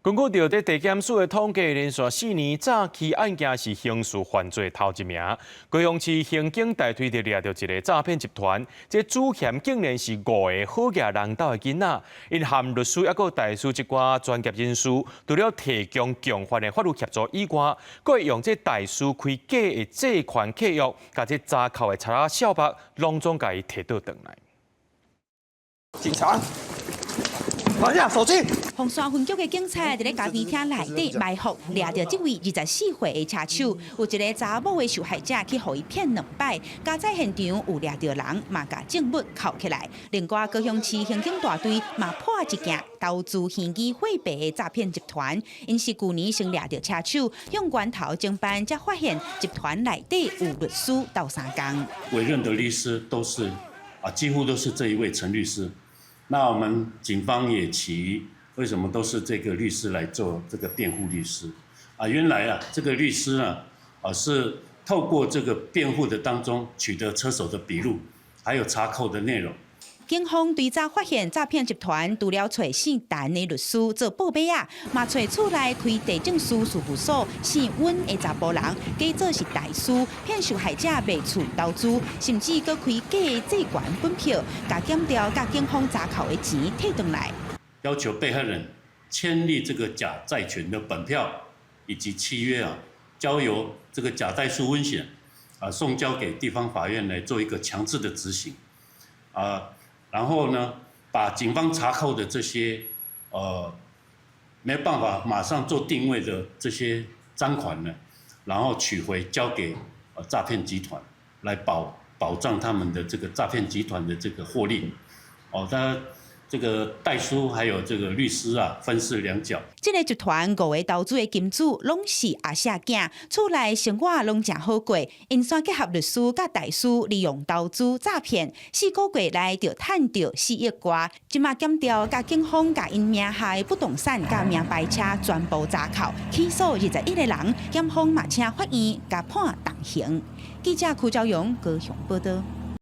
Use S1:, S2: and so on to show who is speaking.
S1: 根据着在地检署的统计，连续4年早期案件是刑事犯罪头一名。高雄市刑警大队就抓到一个诈骗集团，这主嫌竟然是5个好业人斗的囡仔，因含律师也个大师一寡专业人士，除了提供强法的法律协助以外，佫会用这大师开假的借款契约，把这查扣的查小白拢总甲伊摕倒转来。
S2: 警察，放下手机。
S3: 凤山分局的警察伫咧咖啡厅内底埋伏，抓到这位24岁的车手，有一个查某的受害者去互伊骗2摆，加在现场有抓到人，嘛甲证物扣起来。另外，高雄市刑警大队嘛破一件投资现金汇白的诈骗集团，因是去年先抓到车手，用源头侦办，才发现集团内底有律师斗3工。
S4: 委任的律师都是几乎都是这一位陈律师。那我们警方也起疑，为什么都是这个律师来做这个辩护律师？原来这个律师呢，是透过这个辩护的当中取得车手的笔录，还有查扣的内容。
S3: 警方对查发现诈骗集团，除了找姓陈的律师做报备啊，嘛找厝内开地政司事务所姓温的查甫人，假做是大师，骗受害者卖厝投资，甚至搁开假的借款本票，甲减掉甲警方查扣的钱退回来。
S4: 要求被害人签立这个假债权的本票以及契约交由这个假代书温显送交给地方法院来做一个强制的执行然后呢，把警方查扣的这些没办法马上做定位的这些赃款呢，然后取回交给诈骗集团，来保障他们的这个诈骗集团的这个获利。这个代书还有这个律师分饰2角。
S3: 这个集团5个投资的金主拢是阿舍囝，厝内生活拢真好过。因选结合律师甲大师，利用投资诈骗，4个月内就赚到4亿多。即马减掉甲警方甲因名下的不动产甲名牌车全部查扣，起诉21个人，检方嘛请法院甲判重刑。记者邱朝阳高雄报道。